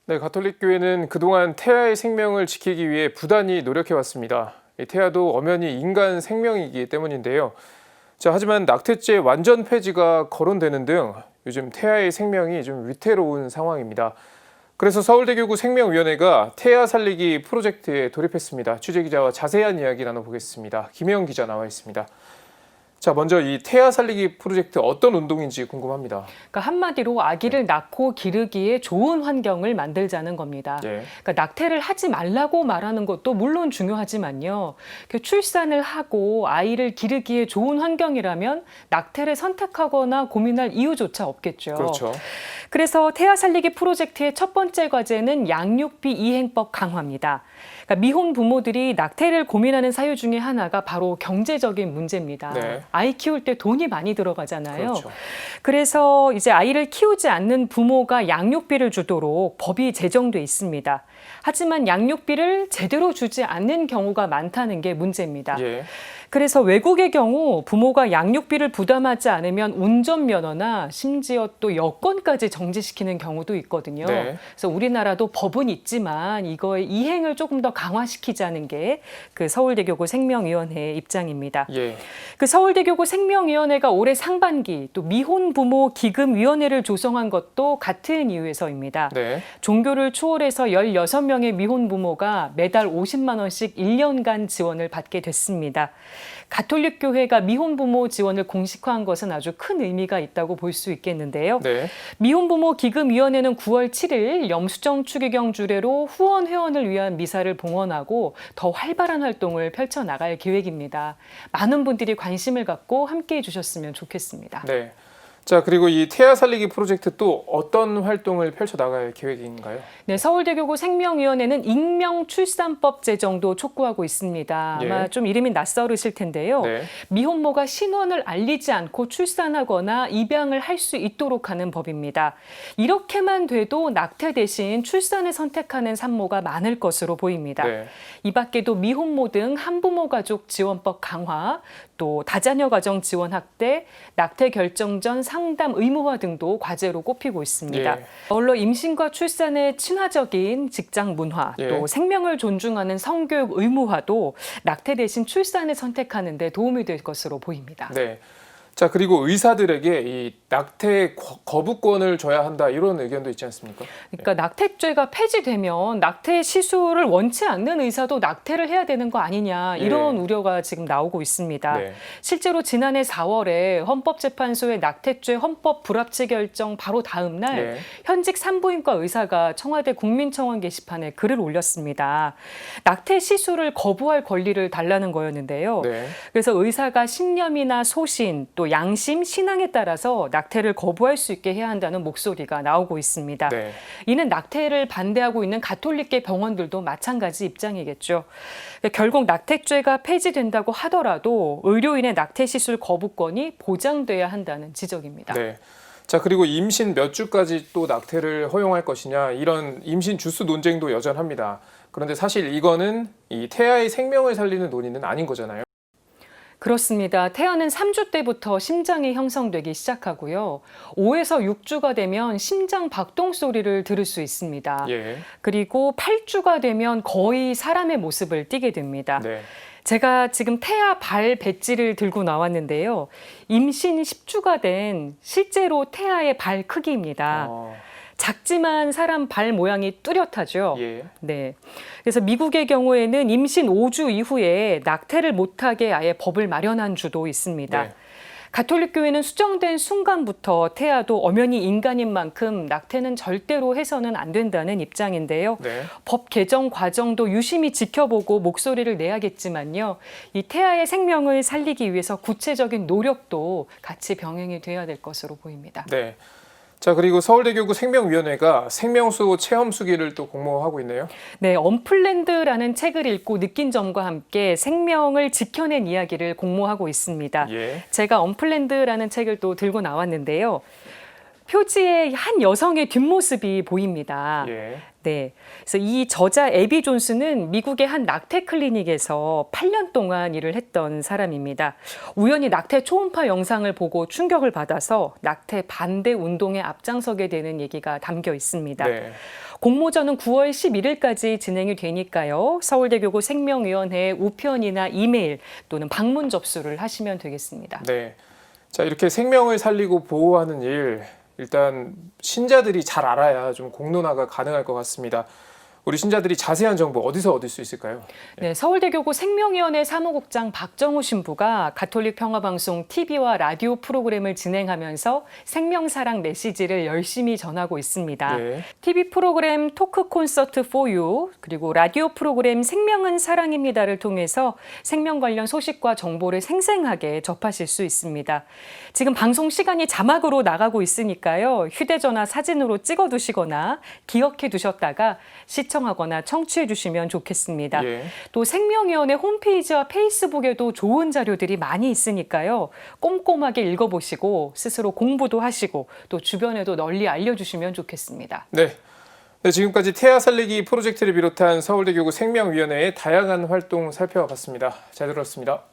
네, 가톨릭교회는 그동안 태아의 생명을 지키기 위해 부단히 노력해왔습니다. 태아도 엄연히 인간 생명이기 때문인데요. 하지만 낙태죄 완전 폐지가 거론되는 등 요즘 태아의 생명이 좀 위태로운 상황입니다. 그래서 서울대교구 생명위원회가 태아 살리기 프로젝트에 돌입했습니다. 취재기자와 자세한 이야기 나눠보겠습니다. 김혜영 기자 나와 있습니다. 먼저 이 태아 살리기 프로젝트 어떤 운동인지 궁금합니다. 그러니까 한마디로 아기를 낳고 기르기에 좋은 환경을 만들자는 겁니다. 그러니까 낙태를 하지 말라고 말하는 것도 물론 중요하지만요. 출산을 하고 아이를 기르기에 좋은 환경이라면 낙태를 선택하거나 고민할 이유조차 없겠죠. 그렇죠. 그래서 태아 살리기 프로젝트의 첫 번째 과제는 양육비 이행법 강화입니다. 그러니까 미혼 부모들이 낙태를 고민하는 사유 중에 하나가 바로 경제적인 문제입니다. 네. 아이 키울 때 돈이 많이 들어가잖아요. 그렇죠. 그래서 이제 아이를 키우지 않는 부모가 양육비를 주도록 법이 제정돼 있습니다. 하지만 양육비를 제대로 주지 않는 경우가 많다는 게 문제입니다. 그래서 외국의 경우 부모가 양육비를 부담하지 않으면 운전면허나 심지어 또 여권까지 정지시키는 경우도 있거든요. 그래서 우리나라도 법은 있지만 이거의 이행을 조금 더 강화시키자는 게 그 서울대교구 생명위원회의 입장입니다. 그 서울대교구 생명위원회가 올해 상반기 또 미혼 부모 기금위원회를 조성한 것도 같은 이유에서입니다. 종교를 초월해서 16명의 미혼 부모가 매달 50만 원씩 1년간 지원을 받게 됐습니다. 가톨릭교회가 미혼 부모 지원을 공식화한 것은 아주 큰 의미가 있다고 볼 수 있겠는데요. 미혼 부모 기금위원회는 9월 7일 염수정 추기경 주례로 후원 회원을 위한 미사를 봉헌하고 더 활발한 활동을 펼쳐나갈 계획입니다. 많은 분들이 관심을 갖고 함께해 주셨으면 좋겠습니다. 그리고 이 태아 살리기 프로젝트 또 어떤 활동을 펼쳐나갈 계획인가요? 네, 서울대교구 생명위원회는 익명 출산법 제정도 촉구하고 있습니다. 아마 좀 이름이 낯설으실 텐데요. 미혼모가 신원을 알리지 않고 출산하거나 입양을 할 수 있도록 하는 법입니다. 이렇게만 돼도 낙태 대신 출산을 선택하는 산모가 많을 것으로 보입니다. 이 밖에도 미혼모 등 한부모 가족 지원법 강화, 또 다자녀 가정 지원 확대, 낙태 결정 전 상담 의무화 등도 과제로 꼽히고 있습니다. 아울러 임신과 출산의 친화적인 직장 문화, 또 생명을 존중하는 성교육 의무화도 낙태 대신 출산을 선택하는 데 도움이 될 것으로 보입니다. 그리고 의사들에게 이 낙태 거부권을 줘야 한다 이런 의견도 있지 않습니까? 그러니까 낙태죄가 폐지되면 낙태 시술을 원치 않는 의사도 낙태를 해야 되는 거 아니냐 이런 우려가 지금 나오고 있습니다. 실제로 지난해 4월에 헌법재판소의 낙태죄 헌법 불합치 결정 바로 다음 날 현직 산부인과 의사가 청와대 국민청원 게시판에 글을 올렸습니다. 낙태 시술을 거부할 권리를 달라는 거였는데요. 그래서 의사가 신념이나 소신 또 양심, 신앙에 따라서 낙태를 거부할 수 있게 해야 한다는 목소리가 나오고 있습니다. 이는 낙태를 반대하고 있는 가톨릭계 병원들도 마찬가지 입장이겠죠. 결국 낙태죄가 폐지된다고 하더라도 의료인의 낙태 시술 거부권이 보장돼야 한다는 지적입니다. 그리고 임신 몇 주까지 또 낙태를 허용할 것이냐 이런 임신 주수 논쟁도 여전합니다. 그런데 사실 이거는 이 태아의 생명을 살리는 논의는 아닌 거잖아요. 그렇습니다. 태아는 3주 때부터 심장이 형성되기 시작하고요. 5에서 6주가 되면 심장 박동 소리를 들을 수 있습니다. 그리고 8주가 되면 거의 사람의 모습을 띠게 됩니다. 제가 지금 태아 발 배지를 들고 나왔는데요. 임신 10주가 된 실제로 태아의 발 크기입니다. 작지만 사람 발 모양이 뚜렷하죠. 그래서 미국의 경우에는 임신 5주 이후에 낙태를 못하게 아예 법을 마련한 주도 있습니다. 가톨릭교회는 수정된 순간부터 태아도 엄연히 인간인 만큼 낙태는 절대로 해서는 안 된다는 입장인데요. 법 개정 과정도 유심히 지켜보고 목소리를 내야겠지만요. 이 태아의 생명을 살리기 위해서 구체적인 노력도 같이 병행이 돼야 될 것으로 보입니다. 그리고 서울대교구 생명위원회가 생명수 체험 수기를 또 공모하고 있네요. 언플랜드라는 책을 읽고 느낀 점과 함께 생명을 지켜낸 이야기를 공모하고 있습니다. 제가 언플랜드라는 책을 또 들고 나왔는데요. 표지에 한 여성의 뒷모습이 보입니다. 예. 네. 그래서 이 저자 애비 존스는 미국의 한 낙태 클리닉에서 8년 동안 일을 했던 사람입니다. 우연히 낙태 초음파 영상을 보고 충격을 받아서 낙태 반대 운동에 앞장서게 되는 얘기가 담겨 있습니다. 네. 공모전은 9월 11일까지 진행이 되니까요. 서울대교구 생명위원회에 우편이나 이메일 또는 방문 접수를 하시면 되겠습니다. 네. 자, 이렇게 생명을 살리고 보호하는 일, 일단 신자들이 잘 알아야 좀 공론화가 가능할 것 같습니다. 우리 신자들이 자세한 정보 어디서 얻을 수 있을까요? 네, 서울대교구 생명위원회 사무국장 박정우 신부가 가톨릭 평화방송 TV와 라디오 프로그램을 진행하면서 생명사랑 메시지를 열심히 전하고 있습니다. 네. TV 프로그램 토크 콘서트 for you 그리고 라디오 프로그램 생명은 사랑입니다를 통해서 생명 관련 소식과 정보를 생생하게 접하실 수 있습니다. 지금 방송 시간이 자막으로 나가고 있으니까요. 휴대전화 사진으로 찍어두시거나 기억해 두셨다가 시청하거나 청취해 주시면 좋겠습니다. 예. 또 생명위원회 홈페이지와 페이스북에도 좋은 자료들이 많이 있으니까요. 꼼꼼하게 읽어보시고 스스로 공부도 하시고 또 주변에도 널리 알려주시면 좋겠습니다. 네. 네, 지금까지 태아 살리기 프로젝트를 비롯한 서울대교구 생명위원회의 다양한 활동 살펴봤습니다. 잘 들었습니다.